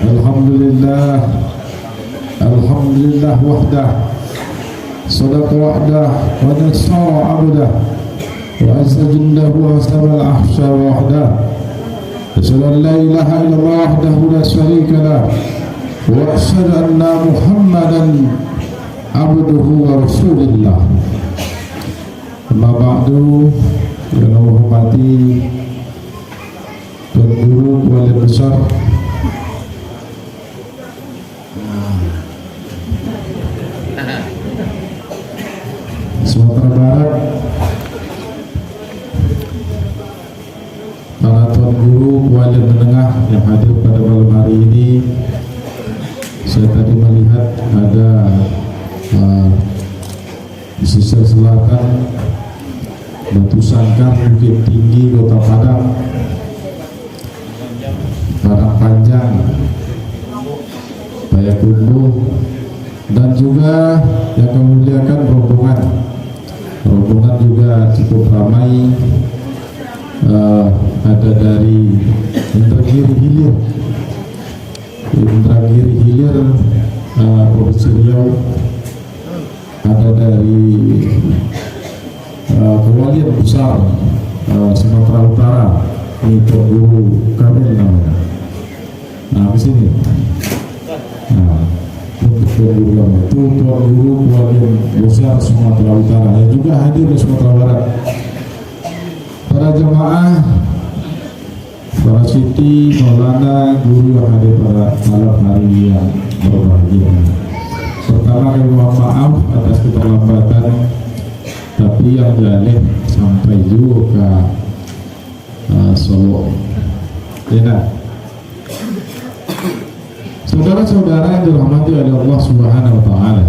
Alhamdulillah, Alhamdulillah wahdah, sadaqa wa'dah, wa nasara abdah, wa azza jundahu wa astabal ahsha wahdah. Asyhadu an la ilaha illallah wahdahu la syarika lah, wa asyhadu anna Muhammadan abduhu wa rasulillah. Amma ba'du, yang Allah hormati Tuan Guru Wali Besar Sumatera Barat, para Tuan Guru Wali Menengah yang hadir pada malam hari ini. Saya tadi melihat ada di sisi selatan Batu Sangkar, Bukit Tinggi, Kota Padang, Padang Panjang, Payakumbuh, dan juga yang memuliakan rombongan juga cukup ramai. Ada dari Indragiri Hilir, Provinsi Riau, ada dari Kewalian Besar Sumatera Utara, ini Tuan Guru Kamil namanya. Nah, ke sini. Nah, Tuan Guru Kewalian Besar Sumatera Utara yang juga hadir di Sumatera Barat. Para jemaah, para siti, maulana, guru yang hadir pada malam hari yang berbahagia. Pertama kami mohon maaf atas keterlambatan, tapi yang jalih sampai juga ke Solo. Ya, saudara-saudara yang dirahmati oleh Allah Subhanahu wa Ta'ala,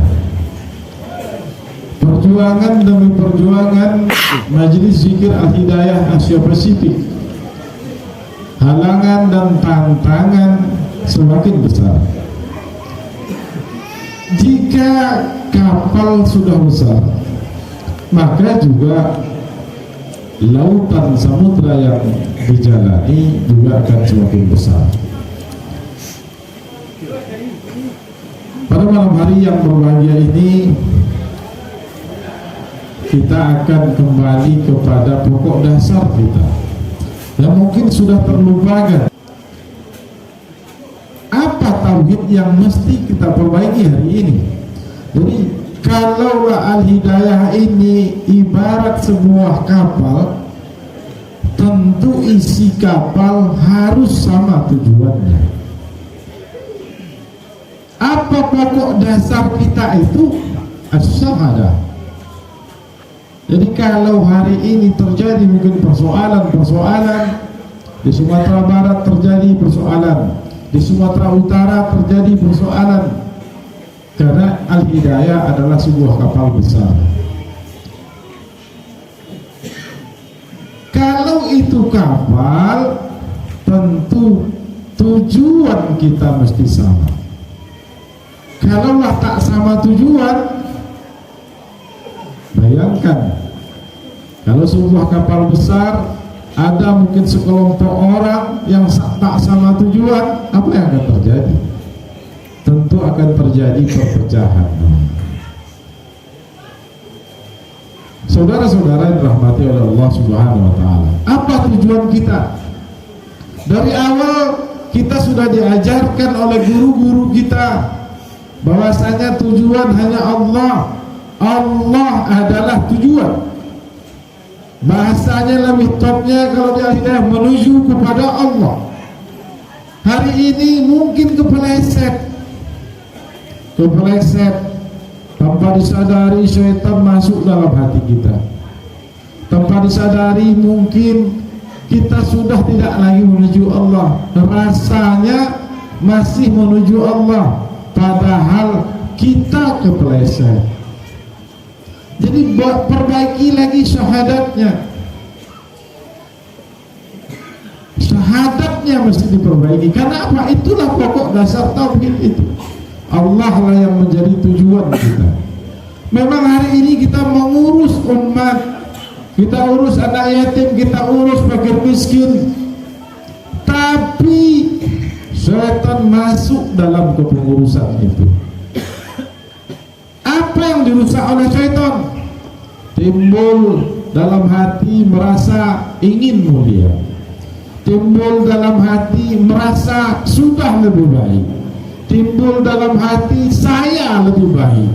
perjuangan demi perjuangan Majelis Zikir Al-Hidayah Asia Pasifik, halangan dan tantangan semakin besar. Jika kapal sudah besar, maka juga lautan samudra yang dijalani juga akan semakin besar. Pada malam hari yang berbahagia ini, kita akan kembali kepada pokok dasar kita yang mungkin sudah terlupakan. Apa tauhid yang mesti kita perbaiki hari ini? Jadi kalaulah Al-Hidayah ini ibarat sebuah kapal, tentu isi kapal harus sama tujuannya. Apa pokok dasar kita itu? As-syahadah. Jadi kalau hari ini terjadi mungkin persoalan di Sumatera Barat, terjadi persoalan di Sumatera Utara, terjadi persoalan, karena Al-Hidayah adalah sebuah kapal besar. Kalau itu kapal, tentu tujuan kita mesti sama. Kalaulah tak sama tujuan, bayangkan kalau sebuah kapal besar ada mungkin sekelompok orang yang tak sama tujuan, apa yang akan terjadi? Tentu akan terjadi perpecahan. Saudara-saudara yang dirahmati oleh Allah Subhanahu wa Ta'ala, apa tujuan kita? Dari awal kita sudah diajarkan oleh guru-guru kita bahwasanya tujuan hanya Allah. Allah adalah tujuan. Bahasanya lebih topnya kalau dia menuju kepada Allah. Hari ini mungkin kepeleset, tanpa disadari syaitan masuk dalam hati kita. Tanpa disadari mungkin kita sudah tidak lagi menuju Allah, rasanya masih menuju Allah, padahal kita kepeleset. Jadi perbaiki lagi syahadatnya. Syahadatnya mesti diperbaiki. Karena apa? Itulah pokok dasar tauhid itu. Allah lah yang menjadi tujuan kita. Memang hari ini kita mengurus umat, kita urus anak yatim, kita urus fakir miskin, tapi Syaitan masuk dalam kepengurusan itu. Apa yang dirusak oleh syaitan? Timbul dalam hati merasa ingin mulia, timbul dalam hati merasa sudah lebih baik, timbul dalam hati saya lebih baik.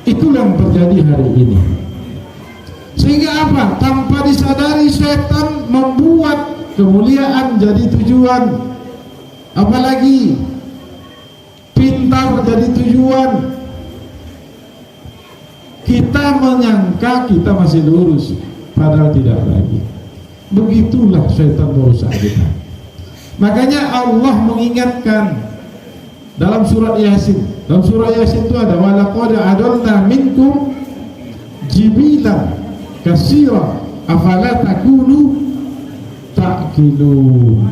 Itulah yang terjadi hari ini. Sehingga apa? Tanpa disadari syaitan membuat kemuliaan jadi tujuan, apalagi pintar jadi tujuan. Kita menyangka kita masih lurus, padahal tidak lagi. Begitulah syaitan merusak kita. Makanya Allah mengingatkan dalam surat Yasin. Dalam surat Yasin itu ada walaqad adalna minkum jibilan katsira afala takunu ta'qilun.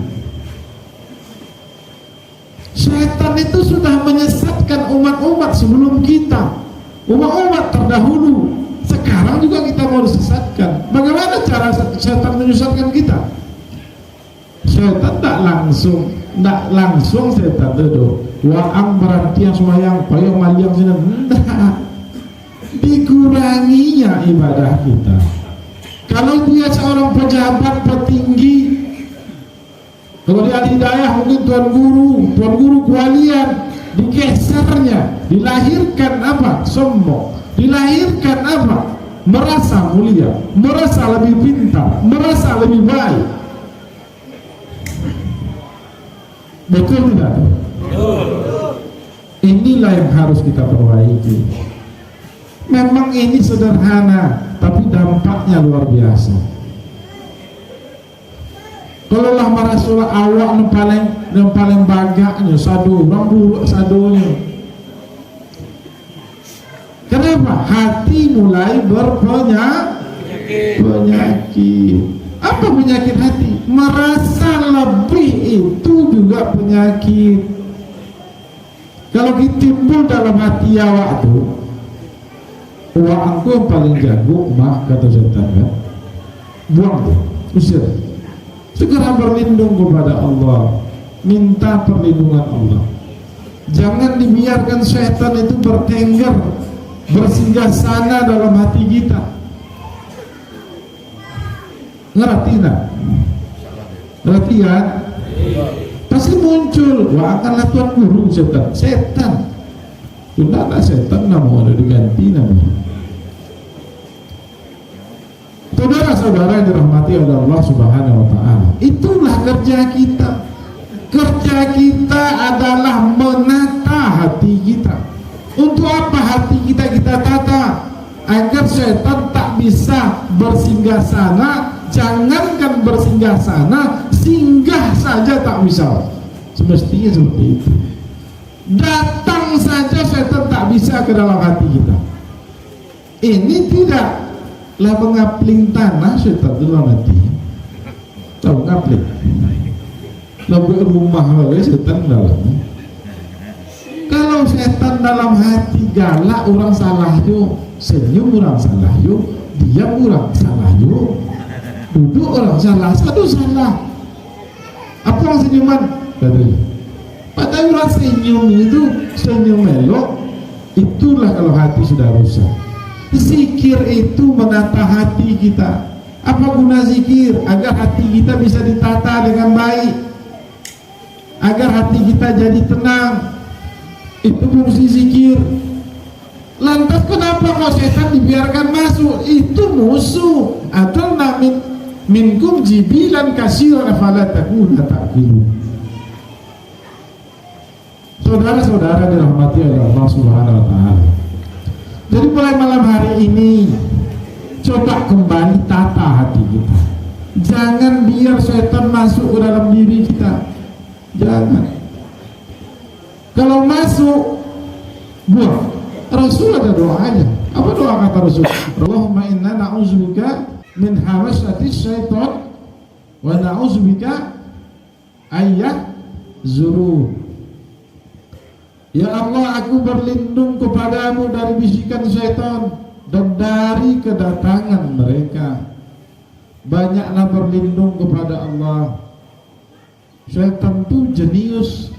Syaitan itu sudah menyesatkan umat-umat sebelum kita, umat-umat terdahulu. Sekarang juga kita mau disesatkan. Bagaimana cara syaitan menyesatkan kita? Syaitan tak langsung syaitan duduk waang berantiang semayang payung maliang sini. Tidak, dikuranginya ibadah kita. Kalau dia seorang pejabat petinggi, kalau dia hidayah mungkin tuan guru kewalian, digesernya, dilahirkan apa? Sombong, dilahirkan apa? Merasa mulia, merasa lebih pintar, merasa lebih baik. Betul tidak? Inilah yang harus kita perbaiki. Memang ini sederhana, tapi dampaknya luar biasa. Kalau lah marasul awak yang paling bagaknya sadu, orang buruk sadunya. Kenapa? Hati mulai berpenyakit. Apa penyakit hati? Merasa lebih itu juga penyakit. Kalau timbul dalam hati awak tuh, wah aku yang paling jago, mah kata syaitan kan, buang tuh, usir. Segera berlindung kepada Allah, minta perlindungan Allah. Jangan dibiarkan syaitan itu bertengger, bersinggah sana dalam hati kita. Ngerti tak? Ngerti kan? Pasti muncul, wah akanlah tuan guru setan. Tidak setan namun ada diganti namanya. Saudara-saudara yang dirahmati oleh Allah Subhanahu wa Ta'ala, itulah kerja kita. Kerja kita adalah menata hati kita. Untuk apa hati kita tata? Agar setan tak bisa bersinggah sana. Jangankan bersinggah sana, singgah saja tak bisa. Semestinya seperti itu. Datang saja setan tak bisa ke dalam hati kita. Ini tidak lah mengapling tanah setan dalam hati. Tahu ngapling? Lebih rumah lagi setan dalam. Kalau setan dalam hati galak, orang salah yuk, senyum orang salah yuk, diam orang salah yuk, duduk orang salah, satu salah. Apa yang senyuman? Katanya. Padahal orang senyum itu senyum melok. Itulah kalau hati sudah rusak. Zikir itu menata hati kita. Apa guna zikir? Agar hati kita bisa ditata dengan baik, agar hati kita jadi tenang. Itu fungsi zikir. Lantas kenapa kok setan dibiarkan masuk? Itu musuh. Atau namin minkum jibilan kasiran afala takuna ta'qilun. Saudara-saudara dirahmati oleh Allah Subhanahu wa Ta'ala. Jadi mulai malam hari ini coba kembali tata hati kita. Jangan biar setan masuk ke dalam diri kita. Jangan. Kalau masuk, buang. Rasul ada doanya. Apa doa kata Rasul? Allahumma inna na'udzubika min hawasatis syaitan wa na'udzubika ayyah zuru. Ya Allah, aku berlindung kepadamu dari bisikan syaitan dan dari kedatangan mereka. Banyaklah berlindung kepada Allah. Setan tuh jenius.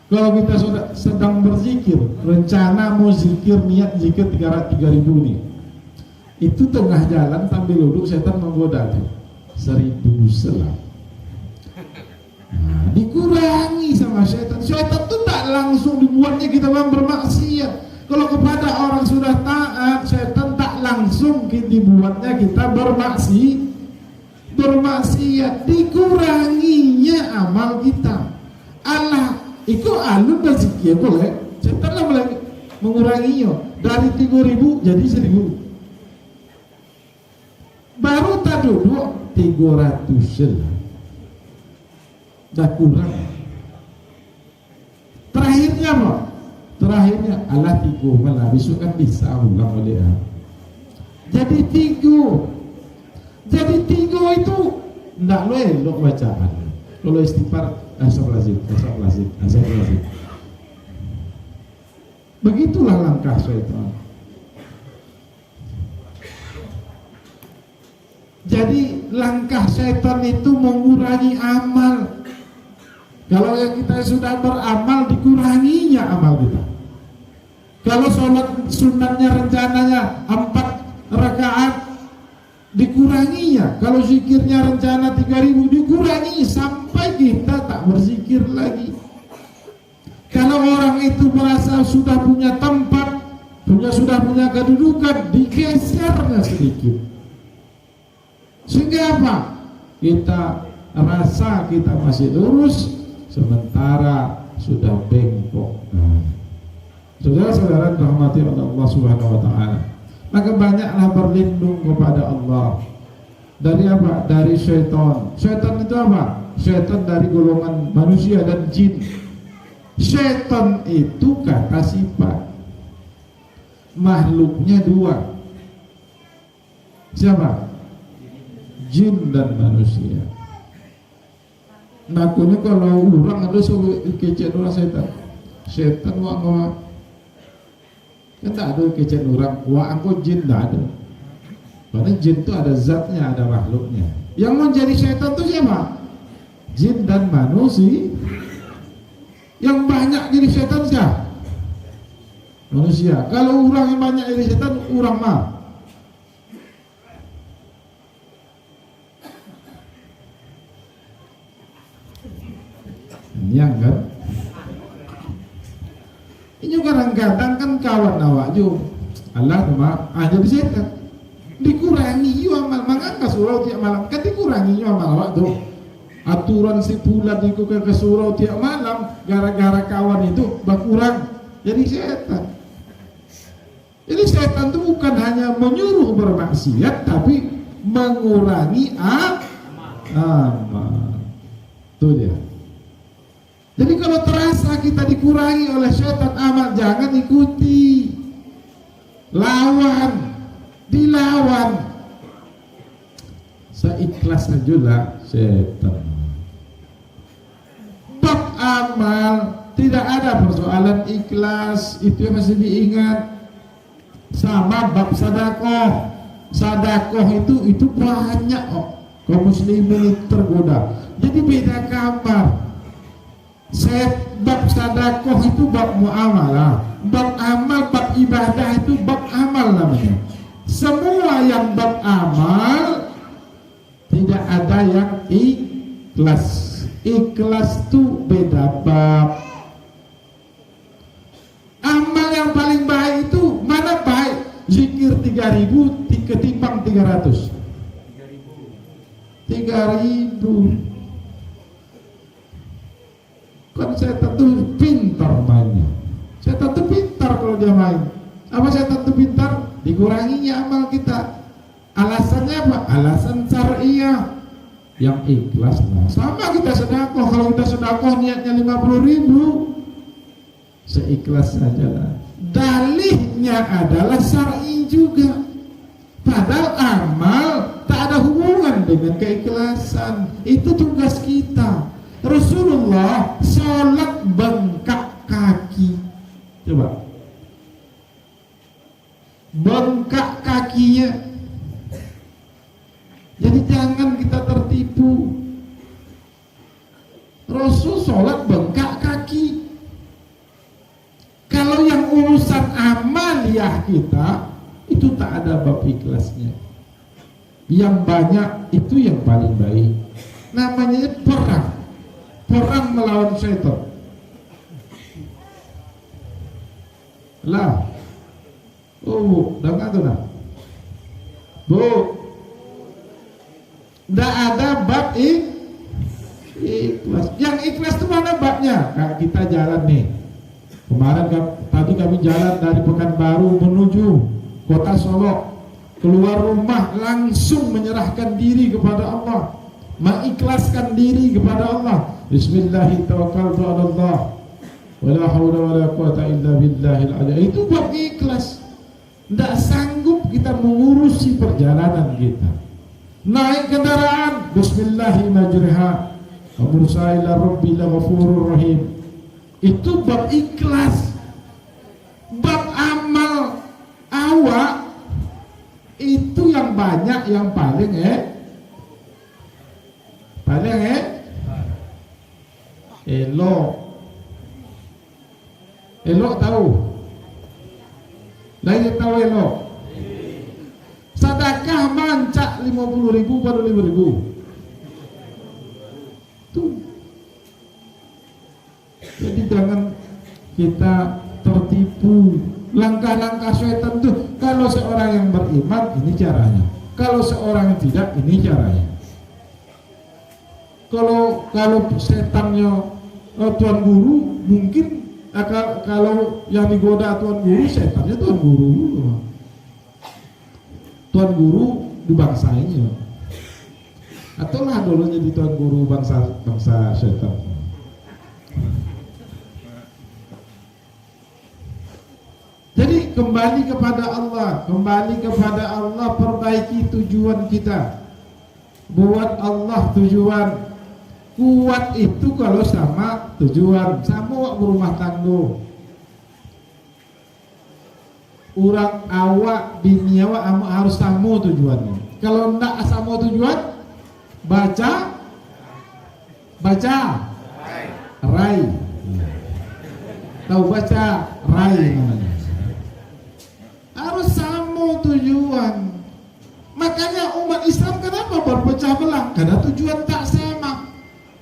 Kalau kita sudah sedang berzikir, rencana mau zikir, niat zikir 3.000 nih, itu tengah jalan sambil duduk setan menggoda tuh 1.000 selam. Nah, dikurangi sama setan. Setan tuh tak langsung dibuatnya kita bermaksiat. Kalau kepada orang sudah taat, setan tak langsung dibuatnya kita bermaksiat, dikuranginya amal kita. Allah itu alun dan zikir boleh, setan lah mulai menguranginya dari 3.000 jadi 1.000. Baru tak duduk 300 selam, dah kurang. Terakhirnya apa? Terakhirnya Allah 3 malah besok kan bisa ulang oleh Allah. Jadi 3 itu ndak lo elok bacaan. Kalau istighfar astagfirullahaladzim. Begitulah langkah syaitan. Jadi langkah syaitan itu mengurangi amal. Kalau yang kita sudah beramal, dikuranginya amal kita. Kalau sholat sunatnya rencananya 4 rakaat, dikuranginya. Kalau zikirnya rencana 3.000, dikurangi sampai kita tak berzikir lagi. Kalau orang itu merasa sudah punya tempat, sudah punya kedudukan, digesernya sedikit. Sehingga apa? Kita rasa kita masih lurus, sementara sudah bengkok. Saudara-saudara rahmati Allah Subhanahu wa taala. Maka banyaklah berlindung kepada Allah. Dari apa? Dari syaitan. Syaitan itu apa? Syaitan dari golongan manusia dan jin. Syaitan itu kata sifat. Makhluknya 2. Siapa? Jin dan manusia. Makanya kalau orang ada suruh kecek orang setan. Setan wak kan tak ada kecek orang. Wak angko jin tak ada. Karena jin itu ada zatnya, ada makhluknya. Yang menjadi setan itu siapa? Jin dan manusia. Yang banyak jadi setan siapa? Manusia. Kalau orang yang banyak jadi setan, orang mah. Yang kan? Ini kadang-kadang kan kawan awak juga. Allah cuma jadi setan. Dikurangi you amal, mangangka surau tiap malam kan dikurangi you amal awak tuh. Aturan si bulan itu ke surau tiap malam gara-gara kawan itu berkurang jadi setan. Jadi setan itu bukan hanya menyuruh bermaksiat tapi mengurangi amal. Itu dia. Jadi kalau terasa kita dikurangi oleh setan amal, jangan ikuti. Lawan, dilawan. Seikhlas sajalah setan. Bab amal tidak ada persoalan ikhlas, itu yang masih diingat. Sama bab sedekah. Sedekah itu banyak kaum muslimin tergoda. Jadi beda kamar. Bab sedekah itu bab muamalah, bab amal, bab ibadah itu bab amal namanya. Semua yang bab amal tidak ada yang ikhlas. Ikhlas itu beda bab. Amal yang paling baik itu mana baik? Zikir 3.000 ketimbang 300. 3.000. Kan setan tuh pintar mainnya. Setan tuh pintar kalau dia main. Apa setan tuh pintar? Dikuranginya amal kita. Alasannya apa? Alasan syariah. Yang ikhlas lah. Sama kita sedekah. Kalau kita sedekah niatnya 50.000, seikhlas saja lah. Dalihnya adalah syar'i juga. Padahal amal tak ada hubungan dengan keikhlasan. Itu tugas kita. Rasulullah sholat bengkak kaki. Coba bengkak kakinya. Jadi jangan yang banyak itu yang paling baik. Namanya perang melawan syaitan. Lah, oh, dengar tuh nak, bu, ndak ada bab ikhlas. Yang ikhlas itu mana babnya? Nah, kita jalan nih. Kemarin tadi kami jalan dari Pekanbaru menuju kota Solo. Keluar rumah langsung menyerahkan diri kepada Allah, mengikhlaskan diri kepada Allah. Bismillahirrahmanirrahim. Wala haula wala quwata illa billahil azim. Itu bab ikhlas. Tidak sanggup kita mengurusi perjalanan kita. Naik kendaraan, bismillahirrahmanirrahim. Amursa ila rabbil ghafurur rahim. Itu bab ikhlas. Bab amal awak itu yang banyak, yang paling elok tahu, lagi tahu elok. Sedekah mancak 50.000 baru 5.000 tuh. Jadi jangan kita tertipu langkah-langkah syaitan tuh. Kalau seorang yang beriman ini caranya, kalau seorang yang tidak ini caranya. Kalau setannya tuan guru, mungkin kalau yang digoda tuan guru, setannya tuan guru. Tuan guru dibangsainya, atau lah dulu jadi tuan guru bangsa setan. Jadi kembali kepada Allah, perbaiki tujuan kita. Buat Allah tujuan. Kuat itu kalau sama tujuan, sama berumah tangga. Urang awak bini awak harus sama tujuannya. Kalau ndak sama tujuan, baca rai. Tahu baca rai namanya. Harus sama tujuan. Makanya umat Islam kenapa berpecah belah? Karena tujuan tak sama.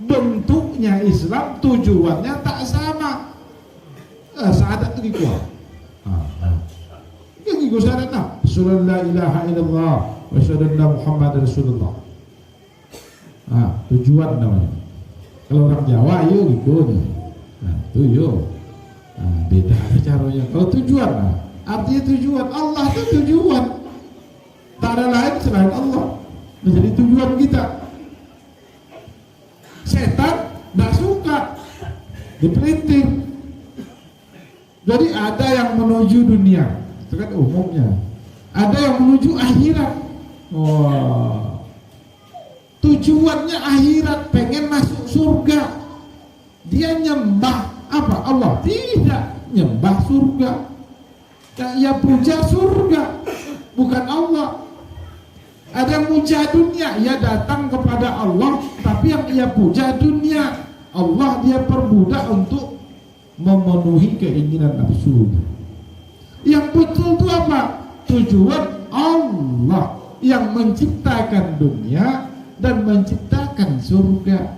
Bentuknya Islam, tujuannya tak sama. Syahadat itu kuat. Yang ikut syahadat nak. Asyhadu la ilaha illallah wa asyhadu anna Muhammadar Rasulullah. Tujuan namanya. Kalau orang Jawa yo gitu. Itu yo. Beda caranya. Kalau tujuan, artinya tujuan Allah itu tujuan. Tak ada lain selain Allah menjadi tujuan kita. Setan tidak suka dipelintir. Jadi ada yang menuju dunia, itu kan umumnya. Ada yang menuju akhirat. Tujuannya akhirat, pengen masuk surga. Dia nyembah apa? Allah. Tidak, nyembah surga. Yang ia puja surga, bukan Allah. Ada yang puja dunia, ia datang kepada Allah, tapi yang ia puja dunia. Allah dia perbudak untuk memenuhi keinginan nafsu. Yang betul itu apa? Tujuan Allah yang menciptakan dunia dan menciptakan surga.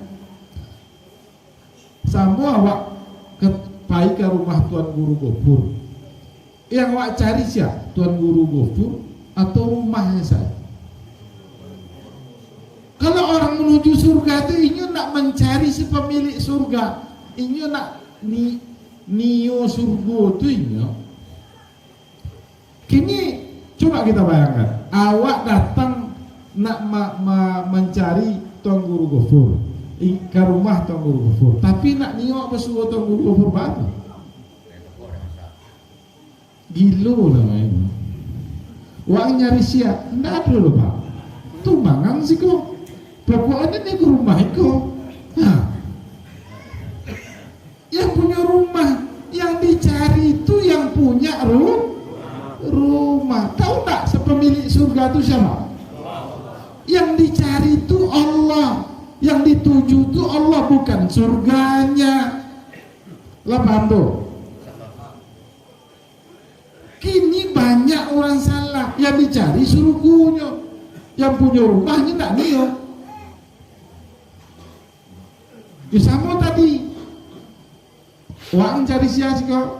Sama awak pai ke rumah Tuan Guru Gofur. Yang awak cari siapa? Tuan Guru Gofur atau rumahnya saja? Kalau orang menuju surga itu ingin nak mencari si pemilik surga, ingin nak nio surga itu ingin. Kini coba kita bayangkan, awak datang nak mencari Tuan Guru Gofur ke rumah Tuan Guru Gofur, tapi nak nio pesuruh Tuan Guru Gofur batu. Gilo namanya. Wang nyari siap, ndak ada loh Pak. Tumbangan sih kok. Pokoknya ini ke rumah itu. Yang punya rumah, yang dicari itu yang punya rumah. Tahu tak sepemilik surga itu siapa? Yang dicari itu Allah. Yang dituju itu Allah, bukan surganya. Lah paham tuh? Kini banyak orang salah, yang dicari surganya. Yang punya rumahnya tak niat. Sama tadi, awak cari sia sih kau.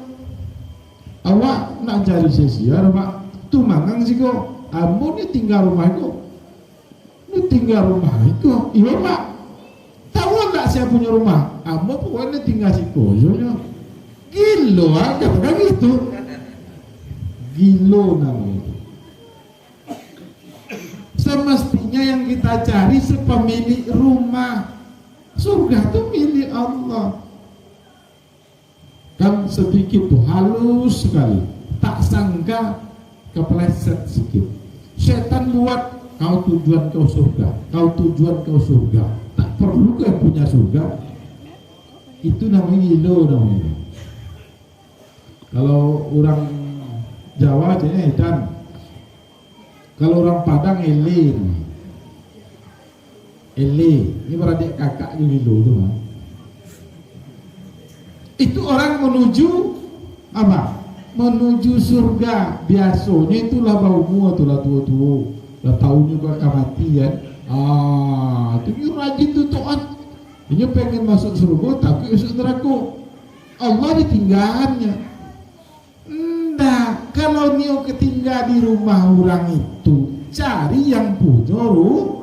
Awak nak cari sia rumah tu mangang sih kau. Ambo ni tinggal rumah kau. Ni tinggal rumah kau. Iya pak. Tahu tak saya punya rumah? Ambo pokoknya tinggal si koyonya. Gilo kata gitu. Gilo namanya. Semestinya yang kita cari sepemilik rumah. Surga itu milik Allah. Kan sedikit tuh halus sekali. Tak sangka kepleset sedikit. Setan buat kau tujuan kau surga. Kau tujuan kau surga. Tak perlu kau punya surga. Itu namanya ilo namanya. Kalau orang Jawa aja edan. Kalau orang Padang elin. Ini beradik kakak di Milo tu mah. Itu orang menuju apa? Menuju surga. Biasanya itulah baumu itulah tua-tua. Dah tahu juga akan mati kan. Itu rajin tu taat. Dia pengen masuk surga tapi masuk neraka. Allah ditinggalnya. Enggak, kalau Nio ketinggal di rumah orang itu, cari yang punya rumah.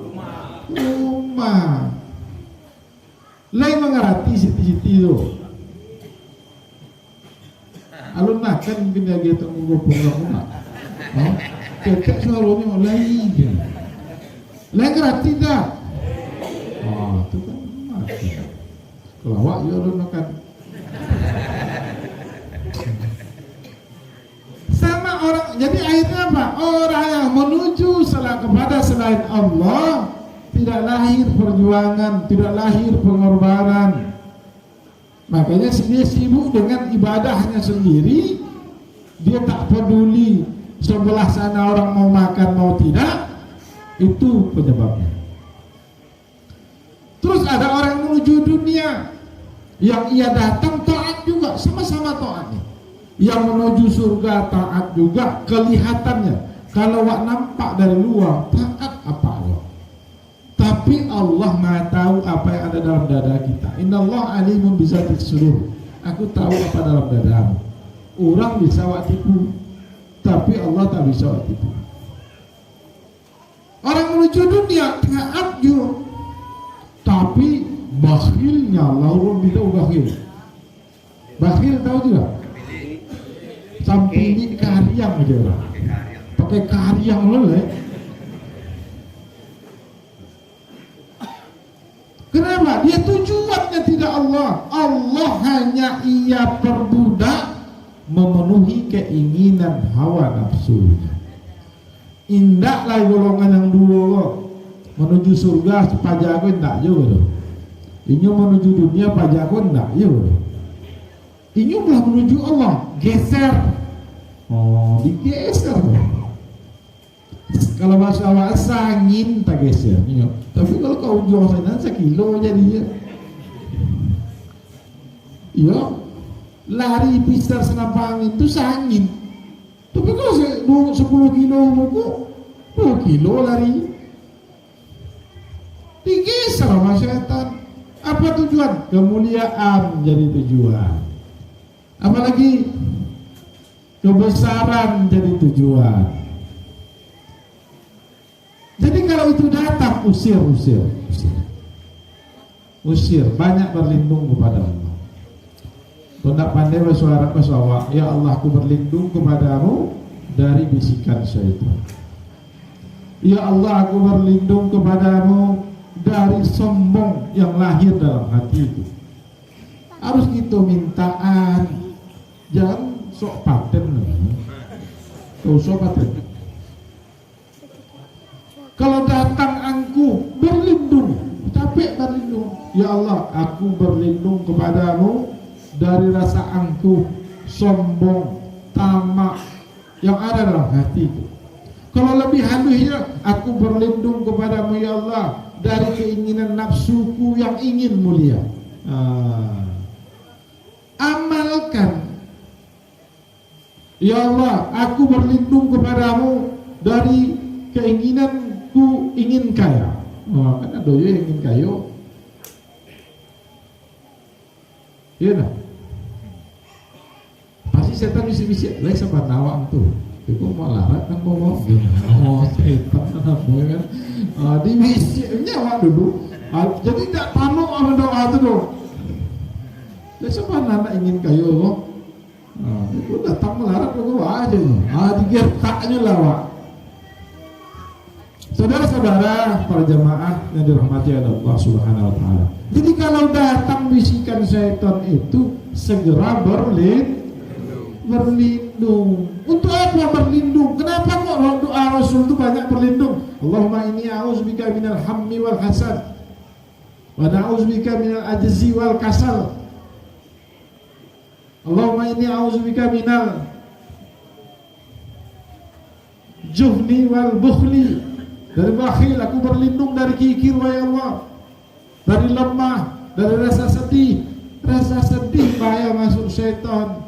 Lain mengerti siti-siti tu. Alun makan mungkin dia gitu menggopong rumah. Kekek suaranya lain. Lain ngerti tak? Itu kan mati. Kalau awak ya alun makan. Sama orang, jadi akhirnya apa? Orang yang menuju kepada selain Allah tidak lahir perjuangan, tidak lahir pengorbanan. Makanya dia sibuk dengan ibadahnya sendiri. Dia tak peduli sebelah sana orang mau makan mau tidak. Itu penyebabnya. Terus ada orang menuju dunia, yang ia datang taat juga, sama-sama taatnya. Yang menuju surga taat juga, kelihatannya. Kalau wak nampak dari luar taat apa Allah. Tapi Allah Maha tahu apa yang ada dalam dada kita. Innallaha alimun bizati sudur. Aku tahu apa dalam dadamu. Orang bisa wak tipu, tapi Allah tak bisa wak tipu. Orang menuju dunia taat juga, tapi bakhilnya Allah orang tahu bakhil. Bakhil tahu tidak? Sampai ini karyang aja orang. Pakai karyang leleh. Kenapa? Dia tujuannya tidak Allah. Allah hanya ia perbudak memenuhi keinginan hawa nafsunya. Indaklah golongan yang dua menuju surga pajago enggak juga doh. Ini menuju dunia pajago enggak juga doh. Ini belah menuju Allah, geser. Digeser doh. Kalau bahasa awak sangin tak geser. Tapi kalau kau jual sana sekilo jadinya. Iya, lari pisar senapang itu sangin. Tapi kalau 10 kilo buku, 2 kilo lari. Digeser sama setan. Apa tujuan? Kemuliaan jadi tujuan. Apalagi kebesaran jadi tujuan. Jadi kalau itu datang usir, banyak berlindung kepada Allah. Tidak pandai bersuara pesawat, ya Allah aku berlindung kepadamu dari bisikan syaitan. Ya Allah aku berlindung kepadamu dari sombong yang lahir dalam hati itu. Harus kita mintaan, jangan sok paten. Kau sok paten. Kalau datang angku berlindung, capek berlindung. Ya Allah, aku berlindung kepadamu dari rasa angkuh, sombong, tamak yang ada dalam hatiku. Kalau lebih halusnya, aku berlindung kepadamu ya Allah dari keinginan nafsuku yang ingin mulia. Amalkan. Ya Allah, aku berlindung kepadamu dari keinginan ku ingin kaya. Wah, kan ada yang ingin kaya. Iya dah. Pasti setan bisik-bisik, "Lai sama nawang tuh." Itu mau larat kan mau oh setan kan kan. Dibisiknya awak dulu. Jadi tidak tanuk sama doa itu dong. Lai sama anak ingin kaya kok. Itu datang melarat kok aja nih. Digertaknya lah Pak. Saudara-saudara para jamaah yang dirahmati Allah Subhanahu wa taala. Jadi kalau datang bisikan syaitan itu segera berlindung. Untuk apa berlindung? Kenapa kok doa Rasul itu banyak berlindung? Allahumma inni a'udzubika minal hammi wal hasad wa na'udzubika minal ajzi wal kasal. Allahumma inni a'udzubika minal juhni wal bukhli. Dari bakhil aku berlindung, dari kikir wahai Allah, dari lemah, dari rasa sedih. Rasa sedih bahaya masuk syaitan.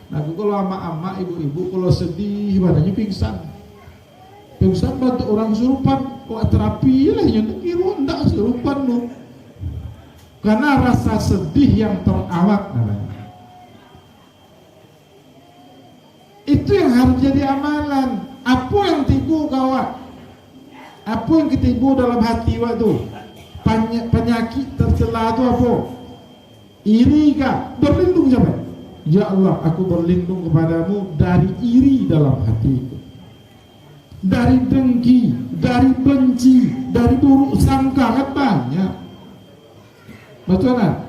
Nah kalau ama-ama ibu-ibu kalau sedih badannya pingsan bantu orang surupan kok terapi lah yang kira enggak surupan lu, karena rasa sedih yang terawat namanya. Itu yang harus jadi amalan. Apa yang tibu kawan? Apa yang ketibu dalam hati waktu? Penyakit tercela itu apa? Iri kah? Berlindung siapa? Ya Allah, aku berlindung kepadamu dari iri dalam hatiku, dari dengki, dari benci, dari buruk sangka. Kan banyak. Betul kan?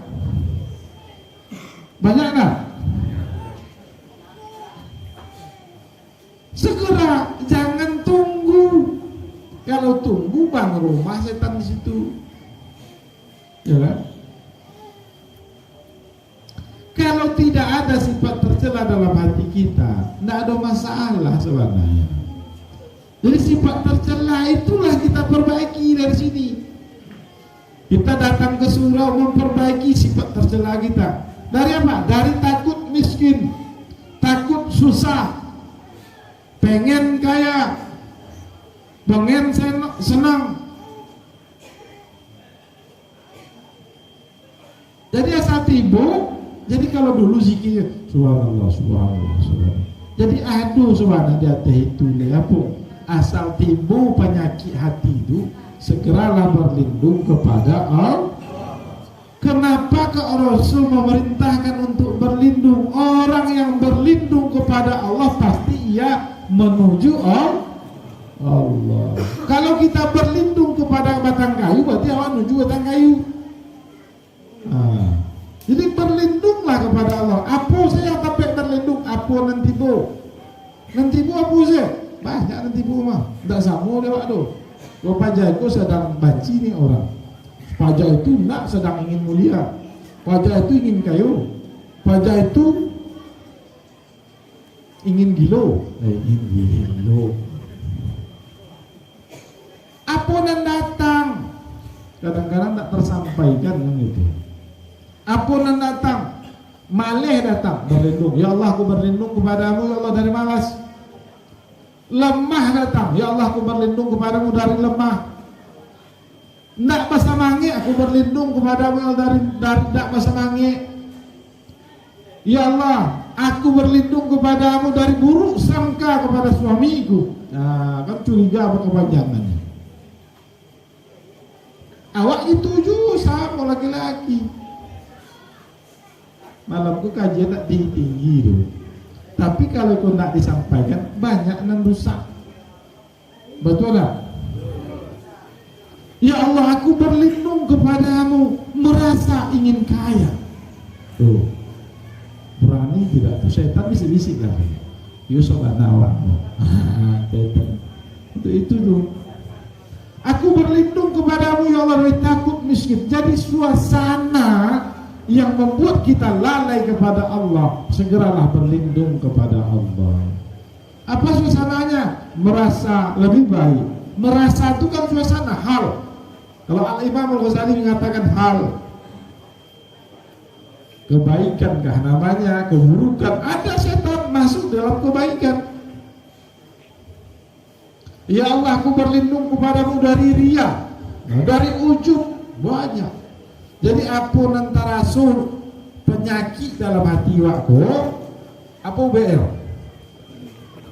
Banyak kan? Segera, jangan tunggu. Kalau tunggu bang rumah setan di situ, ya kan? Kalau tidak ada sifat tercela dalam hati kita, tidak ada masalah sebenarnya. Jadi sifat tercela itulah kita perbaiki dari sini. Kita datang ke surau memperbaiki sifat tercela kita. Dari apa? Dari takut miskin, takut susah, pengen kaya, pengen senang. Jadi asal tibu. Jadi kalau dulu zikir subhanallah, subhanallah, subhanallah. Jadi aduh subhanallah di hati itu apa? Asal tibu penyakit hati itu segeralah berlindung kepada Allah. Kenapa ke Rasul memerintahkan untuk berlindung? Orang yang berlindung kepada Allah pasti ia menuju Allah. Kalau kita berlindung kepada batang kayu, berarti awak menuju batang kayu. Jadi berlindunglah kepada Allah. Apa saya tapi berlindung? Apa nanti bu? Nanti bu apa saya? Banyak nanti bu mah. Tak sama dia waktu. Kalau pajak itu sedang banci nih orang. Pajak itu nak sedang ingin mulia. Pajak itu ingin kayu. Pajak itu ingin gilo. Ingin gilo. Apa yang datang? Kadang-kadang tak tersampaikan yang itu. Apa yang datang? Malih datang berlindung. Ya Allah, aku berlindung kepadamu ya Allah dari malas. Lemah datang. Ya Allah, aku berlindung kepadamu dari lemah. Ndak masa mangi, aku berlindung kepadamu ya Allah dari ndak masa mangi. Ya Allah, aku berlindung kepadamu dari buruk sangka kepada suamiku. Nah, kan curiga apa kepanjangannya. Awak itu juga sama laki-laki. Malamku kajian tak tinggi tuh. Tapi kalau kau nak disampaikan banyak yang rusak. Betul tak? Ya Allah, aku berlindung kepadamu merasa ingin kaya. Tuh. Berani tidak tuh setan bisik-bisik kan. Yusuf anawan. Itu tuh. Aku berlindung kepadamu ya Allah dari takut miskin. Jadi suasana yang membuat kita lalai kepada Allah, segeralah berlindung kepada Allah. Apa suasananya? Merasa lebih baik. Merasa itu kan suasana hal. Kalau Al-Imam Al-Ghazali mengatakan hal, kebaikankah namanya, keburukan, ada setan masuk dalam kebaikan. Ya Allah, aku berlindung kepadamu dari riya, dari ujub, banyak. Jadi apa antara penyakit dalam hati wakku, apa BL?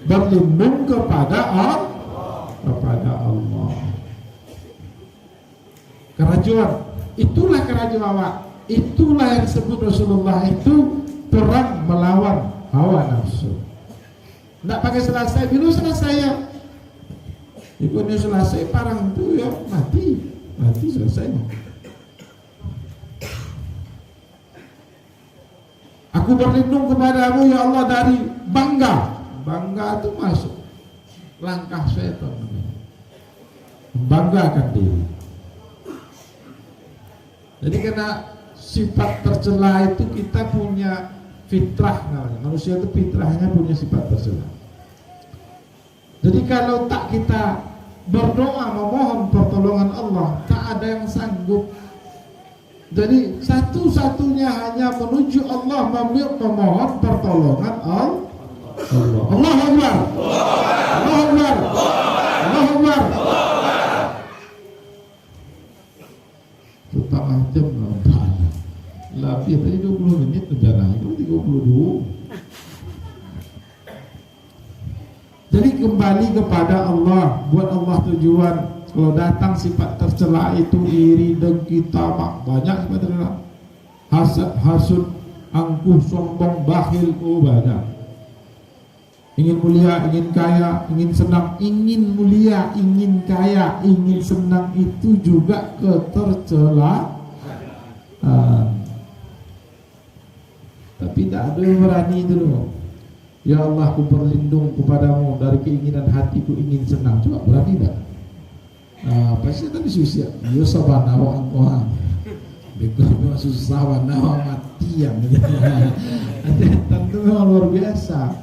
Berlindung kepada Allah. Kerajuan, itulah kerajuan awak. Itulah yang disebut Rasulullah itu perang melawan hawa nafsu. Tidak pakai selesai, bila selesai ya. Ibunya selesai parang itu ya mati selesai. Aku berlindung kepadamu ya Allah dari bangga itu masuk langkah setan, membanggakan diri. Jadi karena sifat tercela itu kita punya fitrah namanya. Manusia itu fitrahnya punya sifat tercela. Jadi kalau tak kita berdoa memohon pertolongan Allah, tak ada yang sanggup. Jadi satu-satunya hanya menuju Allah, memohon pertolongan Allah. Allahu Akbar. Allahu Akbar. Allahu Akbar. Setengah jam lah. Lebih tadi 20 menit perjalanan itu 32. Jadi kembali kepada Allah, buat Allah tujuan. Kalau datang sifat tercela itu iri, dengki, tamak, banyak sifat tercela. Hasud, angkuh, sombong, bakhil, banyak. Ingin mulia, ingin kaya, ingin senang, ingin mulia, ingin kaya, ingin senang itu juga ketercelaan. Tapi tak ada yang berani itu loh. Ya Allah, aku berlindung kepadamu dari keinginan hatiku ingin senang. Coba berani tak? Pasti tadi susah. Ya sabana wa angkoha. Begitu susah wana wa mati yang. Tentu memang luar biasa.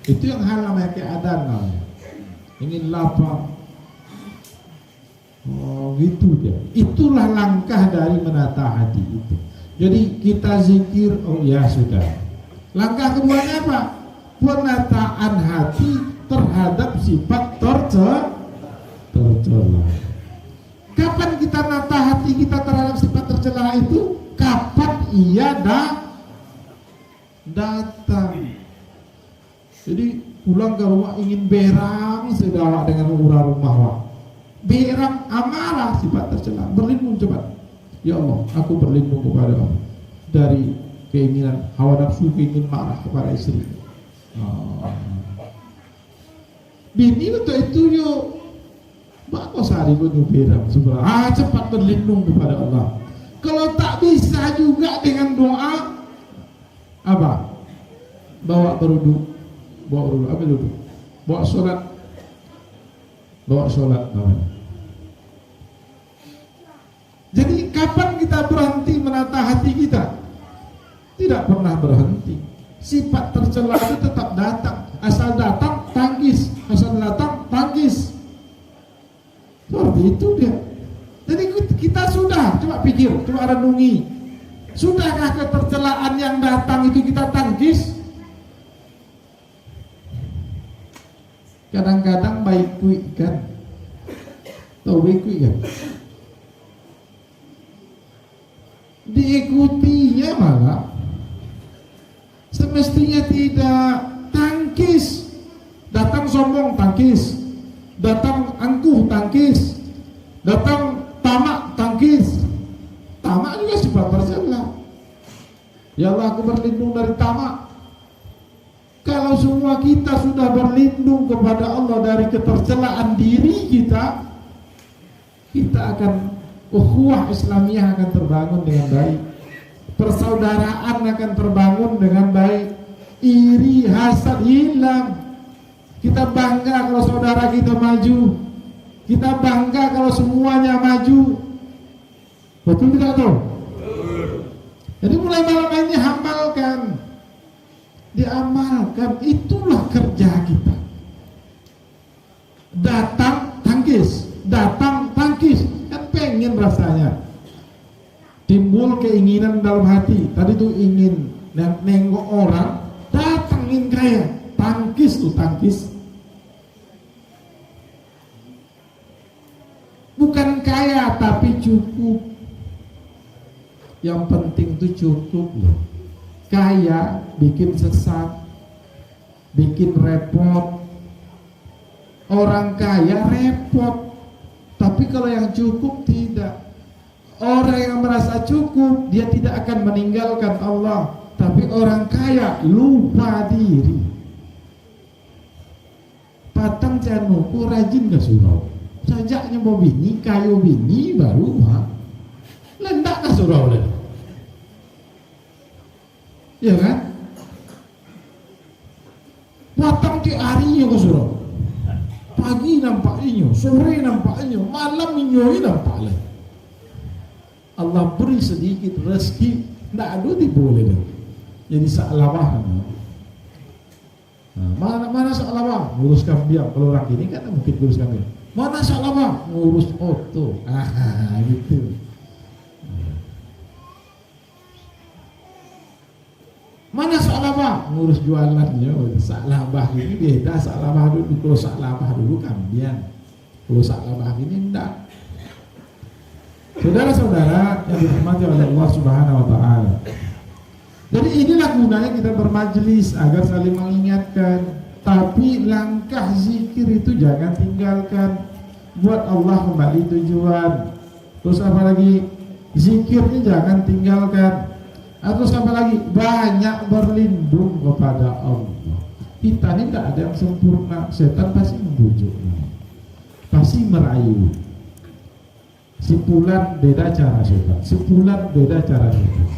Itu yang hal namanya keadaan. Ingin lapang. Oh gitu dia. Itulah langkah dari menata hati itu. Jadi kita zikir, oh ya sudah. Langkah keduanya apa? Penataan hati terhadap sifat tercela. Kapan kita nata hati kita terhadap sifat tercela itu? Kapan ia datang. Jadi pulang ke rumah ingin berang sedawa dengan urah rumah. Berang amarah sifat tercela. Berlindung cepat. Ya Allah, aku berlindung kepada Allah dari keinginan hawa nafsu, ingin marah kepada istri. Bini untuk itu yo bako sehari gue berang sebelah. Cepat berlindung kepada Allah. Kalau tak bisa juga dengan doa apa? Bawa beruduk. Ambil duduk. Bawa sholat namanya. Jadi kapan kita berhenti menata hati kita? Tidak pernah berhenti. Sifat tercela itu tetap datang. Asal datang tangkis, asal datang tangkis. Seperti itu dia. Jadi kita sudah, coba pikir, coba renungi. Sudahkah ketercelaan yang datang itu kita tangkis? Kadang-kadang baik kui kan. Tahu baik kui kan? Diikutinya malah semestinya tidak tangkis. Datang sombong tangkis, datang angkuh tangkis, datang tamak tangkis. Tamak juga sifat tercela. Ya Allah, aku berlindung dari tamak. Kalau semua kita sudah berlindung kepada Allah dari ketercelaan diri kita, kita akan ukhuwah Islamiyah akan terbangun dengan baik. Persaudaraan akan terbangun dengan baik. Iri, hasad hilang. Kita bangga kalau saudara kita maju. Kita bangga kalau semuanya maju. Betul tidak tuh? Jadi mulai malam ini hamalkan. Diamalkan, itulah kerja kita. Datang tangkis, datang tangkis. Kan pengen rasanya. Timbul keinginan dalam hati. Tadi tuh ingin nengok orang, datang ingin kaya, tangkis tuh tangkis. cukup. Yang penting itu cukup loh. Kaya bikin sesat, bikin repot. Orang kaya repot, tapi kalau yang cukup tidak. Orang yang merasa cukup, dia tidak akan meninggalkan Allah. Tapi orang kaya lupa diri. Patang canu, ku rajin gak surau. Sajaknya mau bini, kayu bini baru lendak gak surau lah. Ya kan? Patang tiap harinya ke surau. Pagi nampak inyo, sore nampak inyo, malam inyo nampak lah. Allah beri sedikit rezeki, tidak ada boleh dah. Jadi saklawah. Mana saklawah? Ngurus kambing. Kalau orang gini kan mungkin ngurus kambing. Mana saklawah? Ngurus oto. Gitu. Mana saklawah? Ngurus jualannya. Saklawah ini beda. Saklawah dulu. Kalau saklawah dulu kambing. Kalau saklawah ini enggak. Saudara-saudara yang dirahmati oleh Allah Subhanahu wa taala. Jadi inilah gunanya kita bermajelis agar saling mengingatkan. Tapi langkah zikir itu jangan tinggalkan. Buat Allah kembali tujuan. Terus apa lagi? Zikirnya jangan tinggalkan. Terus apa lagi? Banyak berlindung kepada Allah. Kita ini tidak ada yang sempurna. Setan pasti membujuk, pasti merayu. Sebulan beda cara setan. Sebulan beda cara setan.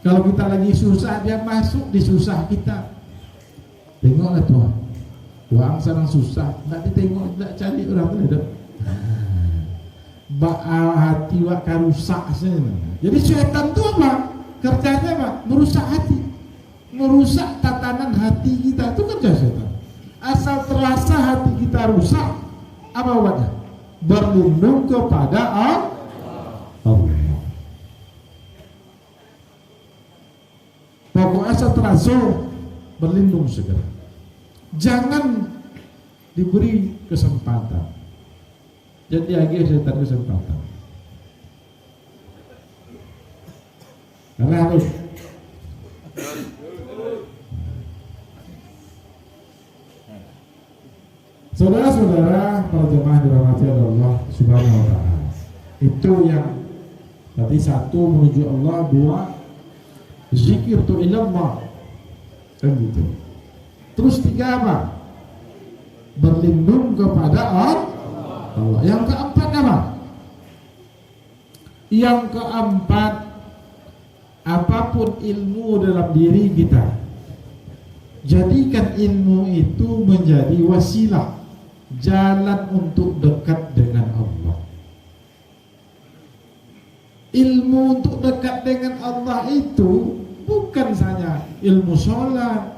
Kalau kita lagi susah, dia masuk di susah kita. Tengoklah Tuhan, uang sedang susah, tidak ditengok, tidak cari orang tu ada. Hati wak rusak saja. Jadi setan tu apa? Kerjanya apa? Merusak hati, merusak tatanan hati kita. Itu kerja setan. Asal terasa hati kita rusak, apa obatnya? Berlindung kepada Allah. Pokoknya terasa berlindung segera. Jangan diberi kesempatan. Jadi lagi setan kesempatan. Karena harus saudara-saudara para jemaah dirahmati oleh Allah Subhanahu wa taala. Itu yang tadi satu menuju Allah, dua zikir tu ilallah. Kan gitu. Terus tiga apa? Berlindung kepada Allah. Yang keempat apa? Yang keempat, apapun ilmu dalam diri kita, jadikan ilmu itu menjadi wasilah, jalan untuk dekat dengan Allah. Ilmu untuk dekat dengan Allah itu bukan saja ilmu sholat,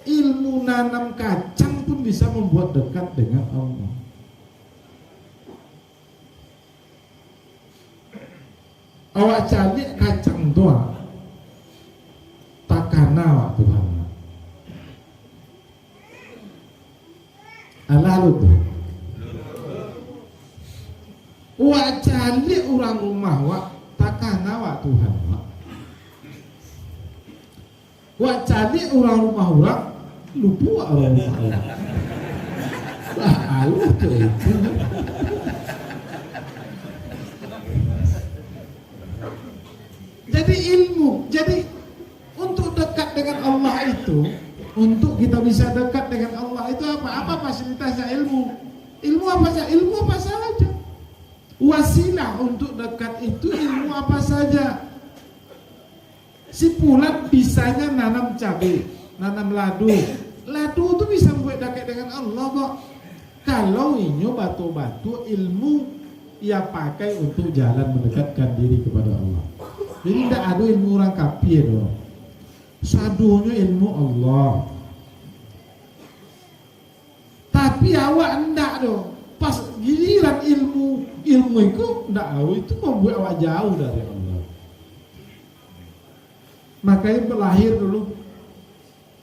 ilmu nanam kacang pun bisa membuat dekat dengan Allah. Awak cari kacang tua, takana awak Tuhan. Allah lu tu. Awak cari orang rumah awak, takana awak Tuhan awak. Awak cari orang rumah orang, lupa orang rumah awak. Lalu tu itu. Jadi ilmu, jadi untuk dekat dengan Allah itu, untuk kita bisa dekat dengan Allah itu apa? Apa fasilitasnya ilmu? Ilmu apa saja? Ilmu apa saja? Wasilah untuk dekat itu ilmu apa saja? Si Pulan bisanya nanam cabai, nanam ladu. Ladu itu bisa membuat dekat dengan Allah kok. Kalau inyo batu-batu ilmu ia pakai untuk jalan mendekatkan diri kepada Allah. Jadi tidak ada ilmu orang kafir dong. Saduhnya ilmu Allah. Tapi awak enggak dong. Pas giliran ilmu itu enggak tahu, itu membuat awak jauh dari Allah. Makanya berlahir dulu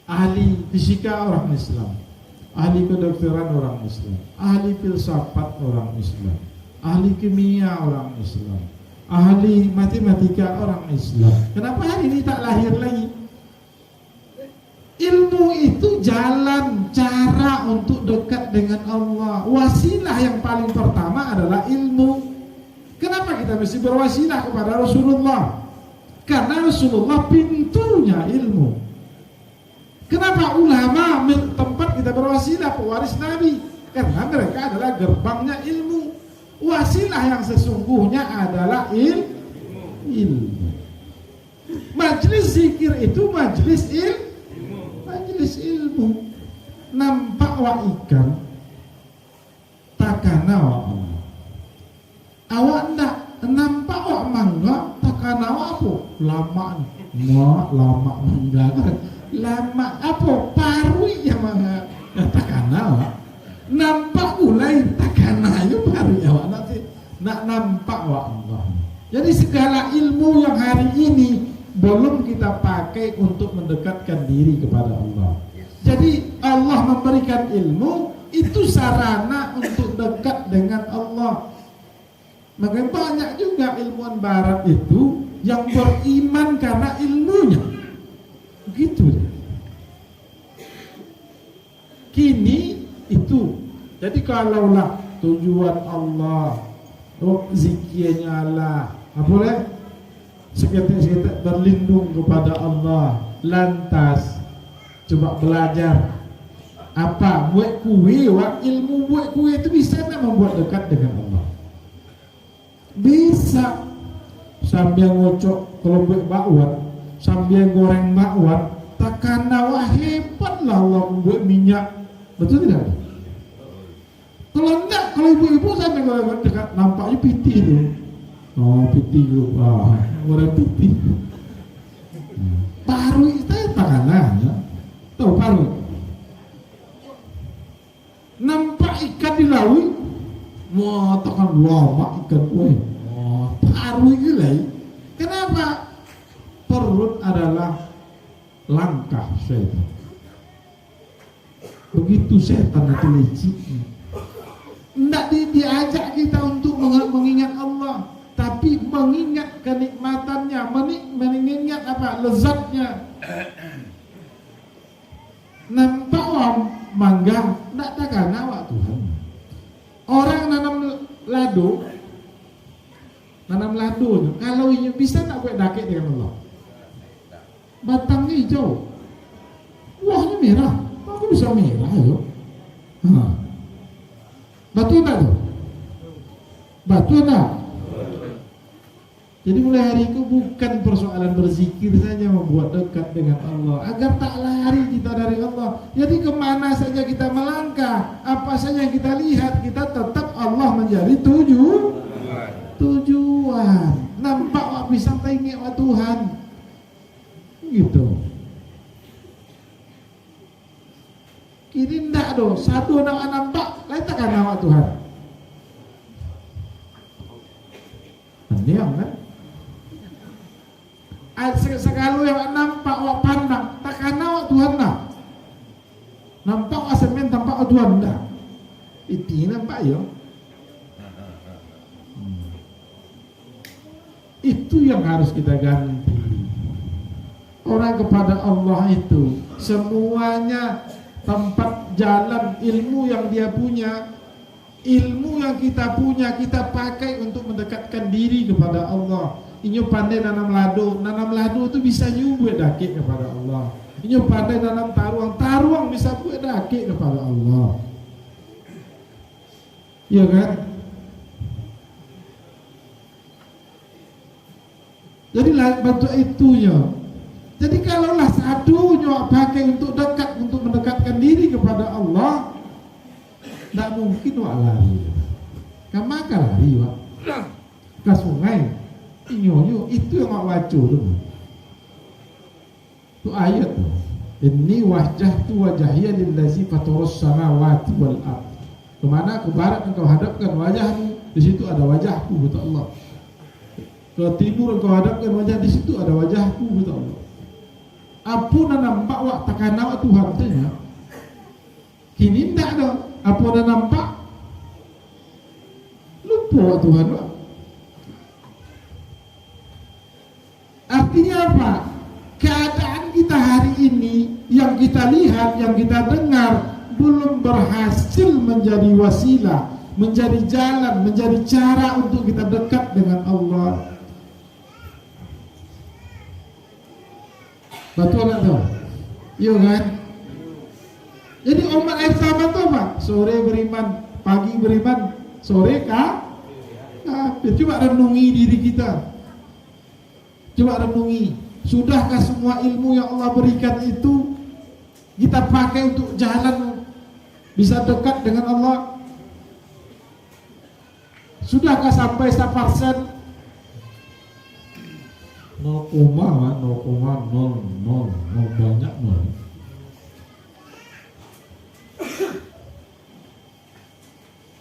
ahli fisika orang Islam, ahli kedokteran orang Islam, ahli filsafat orang Islam, ahli kimia orang Islam, ahli matematika orang Islam. Kenapa hari ini tak lahir lagi? Ilmu itu jalan, cara untuk dekat dengan Allah. Wasilah yang paling pertama adalah ilmu. Kenapa kita mesti berwasilah kepada Rasulullah? Karena Rasulullah pintunya ilmu. Kenapa ulama tempat kita berwasilah, pewaris Nabi? Karena mereka adalah gerbangnya ilmu. Wasilah yang sesungguhnya adalah ilmu. Majelis zikir itu majelis ilmu. Nampak wa ikan, takana wa Allah. Awak ndak nampak wa mangga, takana wa apa? Lama mangga kan? Lama apa? Parui yang mangga, takana wa. Nampak mulai takana yo parui awak nak nampak wa Allah. Jadi segala ilmu yang hari ini belum kita pakai untuk mendekatkan diri kepada Allah. Jadi Allah memberikan ilmu itu sarana untuk dekat dengan Allah. Makanya banyak juga ilmuwan barat itu yang beriman karena ilmunya. Begitu. Kini itu. Jadi kalaulah tujuan Allah, zikirnya Allah, apa boleh? Seketik-seketik berlindung kepada Allah, lantas coba belajar apa buat kue, ilmu buat kue itu bisa tak membuat dekat dengan Allah? Bisa. Sambil ngocok kelompok bakwan, sambil goreng bakwan, takkan wah hebatlah Allah membuat minyak. Betul tidak? Kalau enggak, kalau ibu-ibu sampai goreng dekat nampaknya piti itu. Oh, piti itu, goreng piti. Paru itu takkanlah, ya. Tahu paru? Nampak ikan di laut, wah takkan lama ikan kue. Wah, paru itu lah. Kenapa? Perut adalah langkah setan. Begitu setan itu licik. Tidak diajak kita untuk mengingat Allah, tapi mengingat kenikmatannya, mengingat apa? Lezatnya. Nampak orang mangga, tidak takkan awak Tuhan. Orang nanam lado, kalau ini bisa tak buat dakik dengan Allah. Batangnya hijau, buahnya merah, aku bisa merah yo. Batu tak tu? Batu tak? Jadi mulai hari itu bukan persoalan berzikir saja membuat dekat dengan Allah, agar tak lari kita dari Allah. Jadi kemana saja kita melangkah, apa saja yang kita lihat, kita tetap Allah menjadi tujuan. Nampak wak bisa tengok wak Tuhan, gitu. Ini ndak doh, satu nak nampak, lain takkan awak Tuhan. Diam kan? Segala yang nampak awak pandang, takkan awak Tuhan nak. Nampak awak semen, tampak awak Tuhan ndak. Itu nampak yo. Itu yang harus kita ganti. Orang kepada Allah itu semuanya tempat jalan ilmu yang dia punya, ilmu yang kita punya, kita pakai untuk mendekatkan diri kepada Allah. Inyo pandai nanam lado itu bisa buat dakik kepada Allah. Inyo pandai nanam taruang bisa buat dakik kepada Allah. Iya kan? Jadi bantu itunya. Jadi kalaulah satunya pakai untuk dekat, untuk mendekatkan diri kepada Allah, tidak mungkin wak lari. Kamaka lari wak ke sungai, inyo itu yang wak wacu tu. Itu ayat tu. Inni wajjahtu wajhiya lillazi fataras samawati wal ard. Kemana ke barat engkau hadapkan wajahmu, di situ ada wajahku, kata Allah. Ke timur engkau hadapkan wajah, di situ ada wajahku, kata Allah. Apa nampak wak takkan awak Tuhan tanya. Kini tidak ada. Apa nampak? Lupa lupa Tuhan. Artinya apa? Keadaan kita hari ini yang kita lihat, yang kita dengar belum berhasil menjadi wasilah, menjadi jalan, menjadi cara untuk kita dekat dengan Allah. Betul tak tuh? Iya kan? Jadi umat akhir zaman itu apa? Sore beriman, pagi beriman, sore kafir. Coba renungi diri kita. Coba renungi. Sudahkah semua ilmu yang Allah berikan itu kita pakai untuk jalan bisa dekat dengan Allah? Sudahkah sampai 1%? 0,000 banyak nol.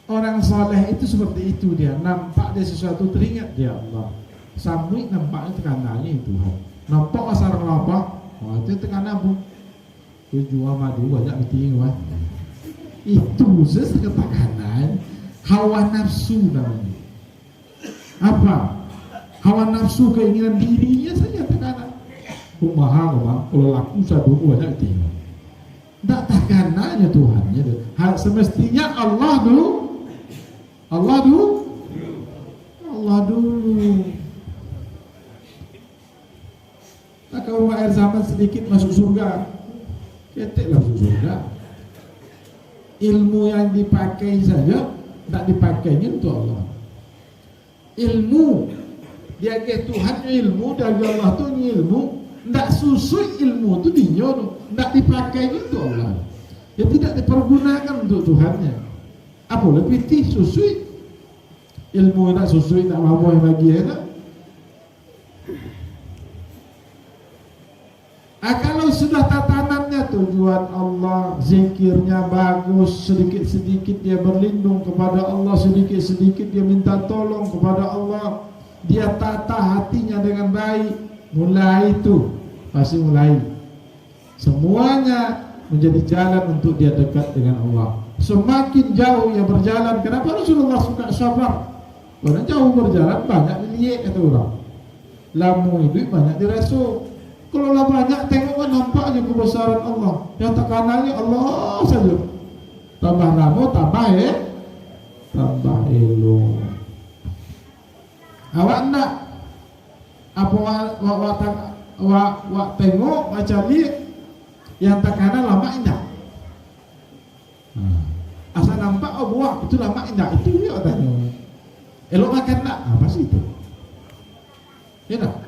Orang saleh itu seperti itu, dia nampak dia sesuatu teringat dia Allah. Samui nampaknya tekanannya itu Tuhan. Nampak asal kelapa, wah itu tekanan bu. Jual madu banyak meeting wah. Itu tekanan hawa nafsu namanya. Apa? Hawa nafsu, keinginan dirinya saja tekanan. Kumaha kalau laku satu banyak meeting. Tak tekanannya Tuhannya. Semestinya Allah dulu. Nah, kalau air zaman sedikit masuk surga, keteklah masuk surga. Ilmu yang dipakai saja tak dipakainya untuk Allah. Ilmu dia ke Tuhan ilmu dari Allah tu ilmu, tak susui ilmu tu dinyo, tak dipakai untuk Allah. Dia tidak dipergunakan untuk Tuhannya. Apa lebih susui ilmu nak susui tak mampu yang bagi enak. Kalau sudah tatanannya tujuan Allah, zikirnya bagus, sedikit-sedikit dia berlindung kepada Allah, sedikit-sedikit dia minta tolong kepada Allah, dia tata hatinya dengan baik, mulai itu pasti mulai semuanya menjadi jalan untuk dia dekat dengan Allah. Semakin jauh ia berjalan, kenapa Rasulullah suka sabar? Karena jauh berjalan banyak dilihat kata orang. Lamu itu banyak dirasuk. Kalau lah banyak tengok kan nampak aja kebesaran Allah. Yang tekanannya Allah saja. Tambah lama tambah elo. Awak nak apa wak tengok macam ni yang tekanan lama indah. Asal nampak buah itu lama indah, itu dia tanya. Elok makan tak? Apa sih itu? Ya tak?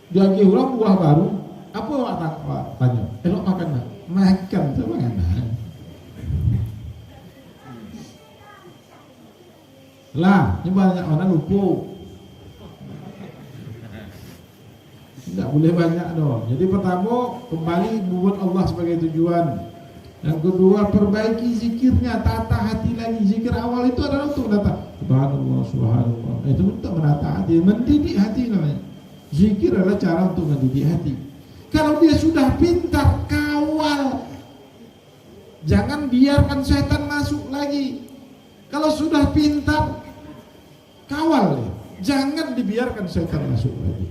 Dia lagi orang buah baru, apa awak tanya? Elok makan tak? Makan sama makanan. Lah, ini banyak orang lupa. Tidak boleh banyak dong. Jadi pertama kembali buat Allah sebagai tujuan. Yang kedua perbaiki zikirnya, tata hati lagi. Zikir awal itu adalah untuk menata Subhanallah, Subhanallah. Itu untuk menata hati, mendidik hati namanya. Zikir adalah cara untuk mendidik hati. Kalau dia sudah pintar, kawal. Jangan biarkan setan masuk lagi. Kalau sudah pintar, kawal. Jangan dibiarkan setan masuk lagi.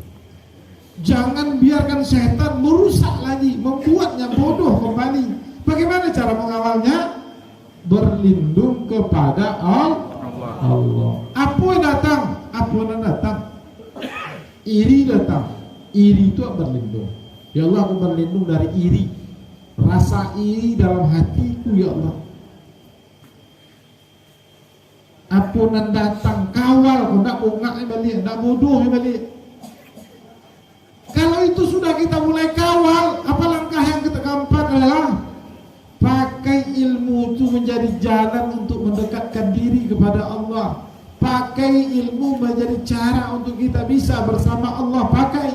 Jangan biarkan setan merusak lagi, membuatnya bodoh kembali. Bagaimana cara mengawalnya? Berlindung kepada Allah. Apa yang datang? Apa yang datang? Iri datang. Iri itu berlindung. Ya Allah, aku berlindung dari iri. Rasa iri dalam hatiku ya Allah. Apa yang datang? Kawal. Kau nak bongak balik, nak bodoh balik. Kalau itu sudah kita mulai kawal, apa langkah yang kita keempat adalah pakai ilmu itu menjadi jalan untuk mendekatkan diri kepada Allah. Pakai ilmu menjadi cara untuk kita bisa bersama Allah. Pakai.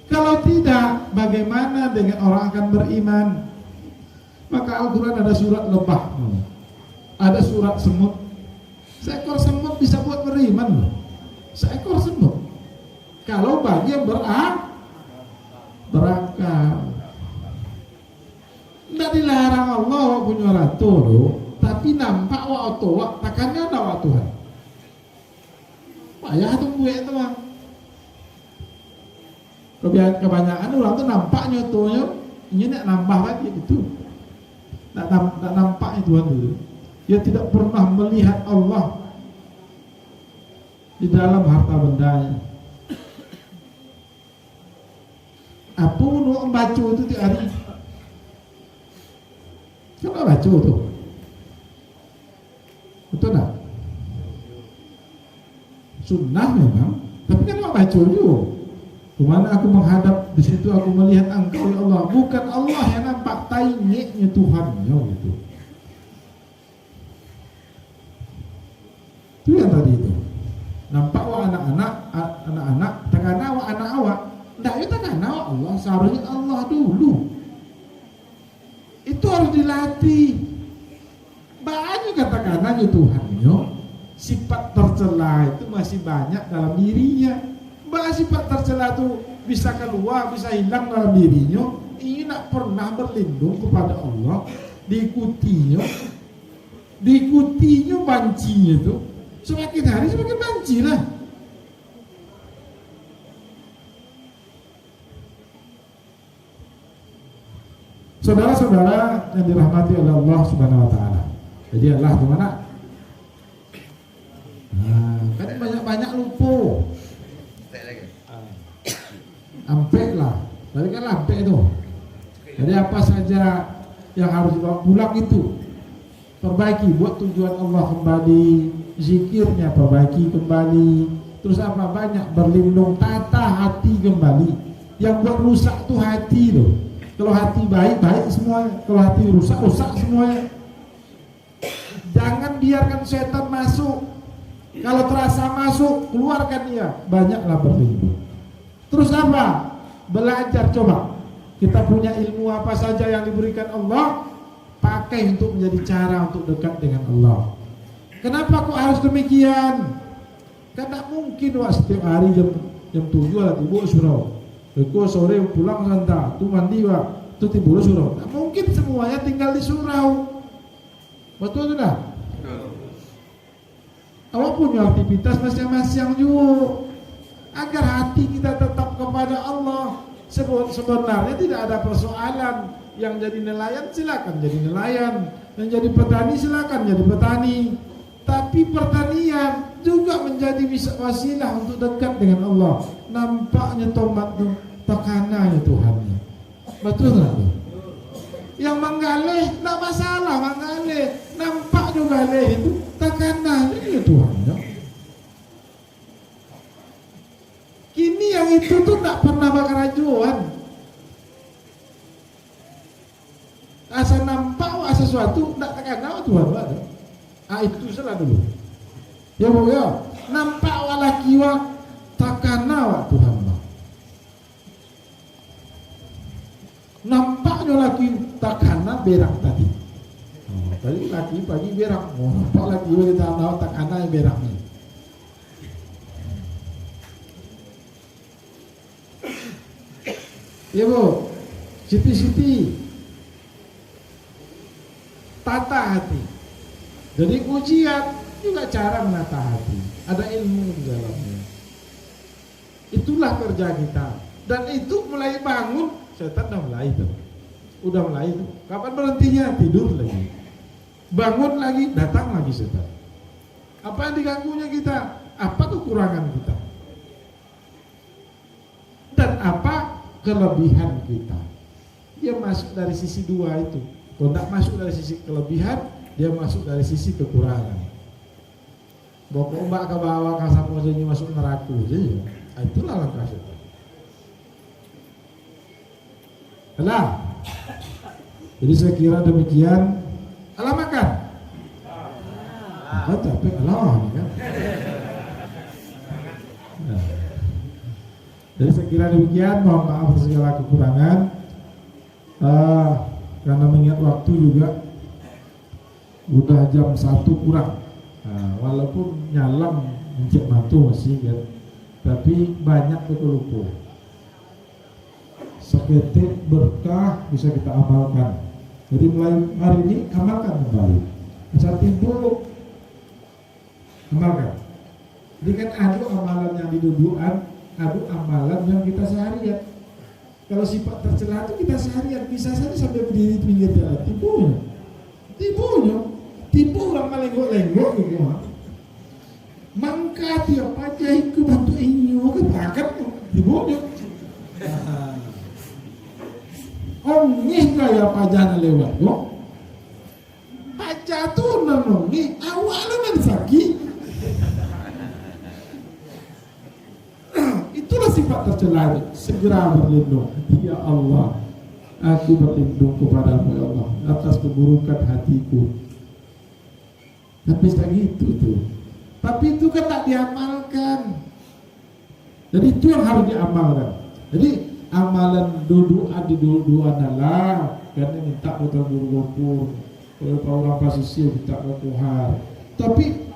Kalau tidak, bagaimana dengan orang akan beriman? Maka Al-Quran ada surat lebah, ada surat semut. Seekor semut bisa buat beriman loh. Seekor semut. Kalau bagi yang berakal. Tidak dilarang Allah punya ratu loh. tapi nampak wa otowa takannya ada wa Tuhan. Payah tuh gue itu mah. Kebanyakan orang tuh nampaknya tuh ini nak nambah lagi itu. Tak nampaknya Tuhan dulu. Dia tidak pernah melihat Allah di dalam harta bendanya. Apa pun orang baca itu tiap hari. Kenapa baca tuh? Betul tak? Sunnah memang, tapi kan mau baca juga. Kemana aku menghadap, di situ aku melihat Engkau ya Allah. Bukan Allah yang nampak, taingnya Tuhannya gitu. Itu yang tadi itu. Nampak wa anak-anak, takana wa anak awak. Ndak itu takana wa Allah, seharusnya Allah dulu. Itu harus dilatih. Banyak katakan aja Tuhannya, sifat tercela itu masih banyak dalam dirinya. Sifat tercela itu bisa keluar, bisa hilang dalam dirinya. Ini nak pernah berlindung kepada Allah, diikutinya bancinya itu semakin hari semakin banci lah. Saudara-saudara yang dirahmati oleh Allah Subhanahu wa taala. Jadi Allah di mana? Nah, kan banyak-banyak lupa. Ampek lah, tadi kan ampek itu. Jadi apa saja yang harus dibawa pulang itu perbaiki buat tujuan Allah kembali, zikirnya perbaiki kembali. Terus apa banyak berlindung, tata hati kembali. Yang buat rusak tuh hati loh. Kalau hati baik semuanya, kalau hati rusak semuanya. Jangan biarkan setan masuk. Kalau terasa masuk, keluarkan dia. Banyaklah berlindung. Terus apa? Belajar coba. Kita punya ilmu apa saja yang diberikan Allah, pakai untuk menjadi cara untuk dekat dengan Allah. Kenapa kok harus demikian? Karena mungkin setiap hari jam 7 lah tidur surau. Eko sore pulang santa, tu mandi tu tidur surau. Nah, mungkin semuanya tinggal di surau. Betul tidak? Awak punya aktivitas masing-masing juga. Agar hati kita tetap kepada Allah. Sebenarnya tidak ada persoalan. Yang jadi nelayan silakan jadi nelayan, yang jadi petani silakan jadi petani. Tapi pertanian juga menjadi wasilah untuk dekat dengan Allah. Nampaknya tomat itu tekanannya Tuhannya. Betul tak? Yang menggalih tak masalah, menggalih nampak juga galih itu tekanannya Tuhannya. Kini yang itu tuh tak pernah berkerajuan. Asa nampak sesuatu tak terkenal Tuhan ada. Itu salah dulu. Ya bu ya, nampak laki wa takana Tuhan bah. Nampaknya laki takana berak tadi. Tadi laki pagi berak, nampak laki wa takana berak ni. Ya bu, siti-siti tata hati. Jadi ujian juga cara menata hati. Ada ilmu di dalamnya. Itulah kerja kita. Dan itu mulai bangun, setan udah mulai itu. Kapan berhentinya? Tidur lagi. Bangun lagi, datang lagi setan. Apa yang diganggunya kita? Apa kekurangan kita? Dan apa kelebihan kita? Dia masuk dari sisi dua itu. Kalau tidak masuk dari sisi kelebihan, dia masuk dari sisi kekurangan. Bawa ombak ke bawah, kasar posisinya masuk neraka. Jadi, itulah langkah setan. Alah. Jadi saya kira demikian. Alah makan. Capek alah kan. Nah. Jadi saya kira demikian. Mohon maaf atas segala kekurangan. Karena mengingat waktu juga udah jam 1 kurang. Nah, walaupun nyalam mencet matu masih kan, tapi banyak lupa. Seketik berkah bisa kita amalkan. Jadi mulai hari ini amalkan kembali. Asal timbul amalkan. Jadi kan ada amalan yang didudukan, ada amalan yang kita seharian. Kalau sifat tercela itu kita seharian, bisa saja sampai berdiri di pinggir jalan, tipu orang malenggok-lenggok gitu mah. Mangka tiap aja ikut bantu inyo ke bakat tipunya. Ongih kaya pajana lewat kok. Pajak tuh nongih awalnya kan sakit. Itulah sifat tercela. Segera berlindung. Ya Allah, aku berlindung kepadamu ya Allah atas keburukan hatiku. Tapi tak gitu tuh. Tapi itu kan tak diamalkan. Jadi itu yang harus diamalkan. Jadi amalan duduan di duduan adalah karena minta utang guru-guru. Kalau orang pasisir minta kuhar. Tapi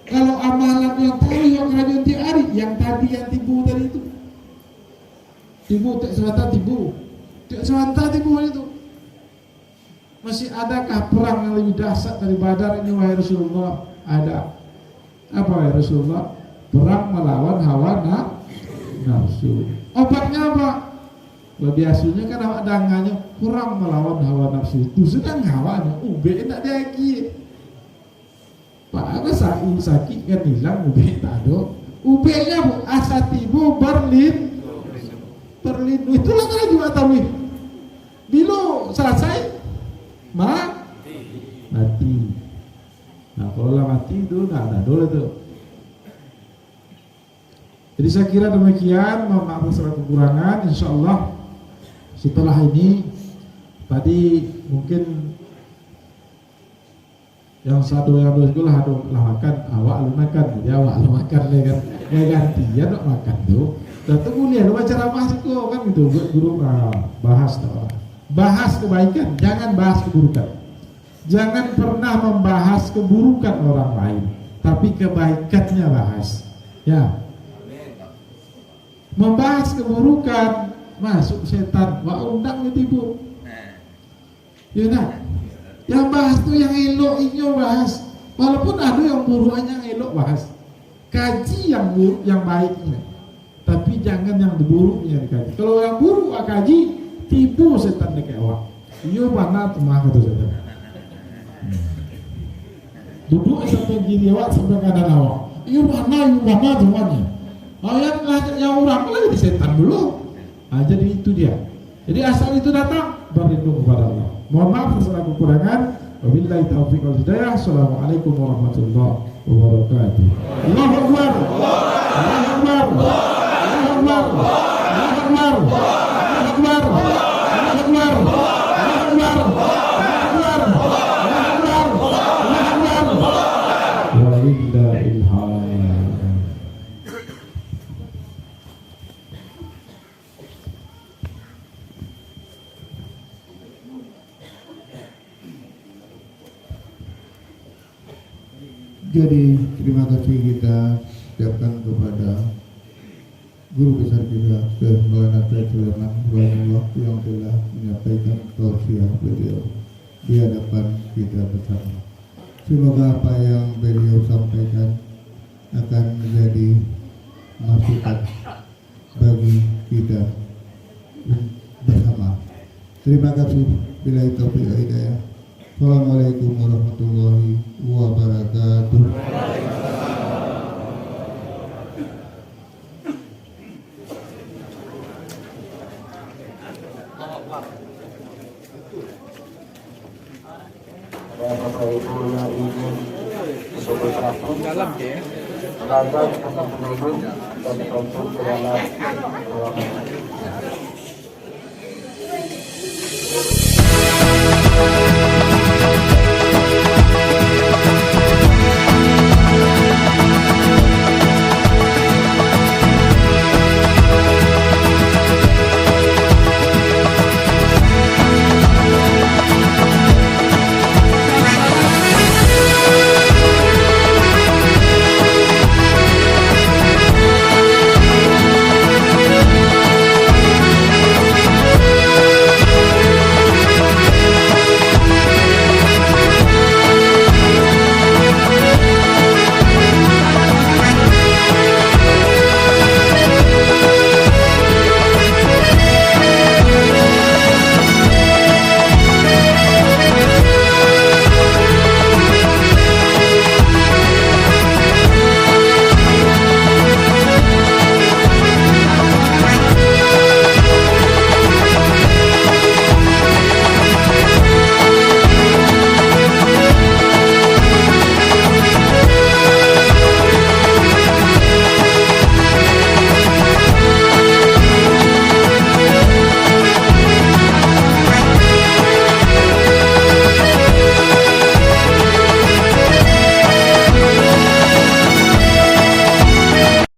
kalau amalan yang tadi yang ada di hari, yang tadi yang tipu tadi itu, tipu tak semata tipu itu. Masih adakah perang yang lebih dahsyat dari Badar ini wahai Rasulullah? Ada. Apa wahai Rasulullah? Perang melawan hawa nafsu. Obatnya apa? Biasanya kan awak dangannya perang melawan hawa nafsu itu sedang hawanya ube tak lagi. Pak apa sakit kan hilang ube tak ada. Ube-nya bu asatibu berlindung itulah kan juga tawih. Bila selesai mati. Nah kalau lah mati itu nggak ada dole tuh. Jadi saya kira demikian, mohon maaf atas kekurangan. Insya Allah setelah ini tadi mungkin yang satu yang dua sekolah lah makan awak lu makan ya awak lu makan le kan ya ganti ya nak makan tuh. Dan tunggu lihat lu baca ramah sekolah kan gitu guru bahas kebaikan, jangan bahas keburukan. Jangan pernah membahas keburukan orang lain, tapi kebaikannya bahas. Ya. Membahas keburukan masuk setan, wah undang tipu. Ya nak. Yang bahas tuh yang elok inyo bahas. Walaupun ada yang buruannya yang elok bahas. Kaji yang buruk yang baiknya. Tapi jangan yang buruknya dikaji. Kalau yang buruk kaji, tipu setan dekat awak. Iyo mana tuh mah kata setan. Duduk sampai gini awak sampai kanan awak. Iyo mana semuanya. Yang orang lagi di setan dulu. Nah, jadi itu dia. Jadi asal itu datang berlindung kepada Allah. Mohon maaf atas kekurangan. Wabillahi taufiq wal hidayah. Assalamualaikum warahmatullahi wabarakatuh. Allahu Akbar. Allahu Akbar. Allahu Akbar. Allahu Akbar. Allahu Akbar. Allahu Akbar. Jadi terima kasih kita ucapkan kepada guru besar kita Syekh Maulana Sulaiman Rahimahullah yang telah menyampaikan tausiah beliau di hadapan kita bersama. Semoga apa yang beliau sampaikan akan menjadi masukan bagi kita bersama. Terima kasih. Bila taufiq wal hidayah. Assalamualaikum warahmatullahi wabarakatuh. Dalam ya. Dalam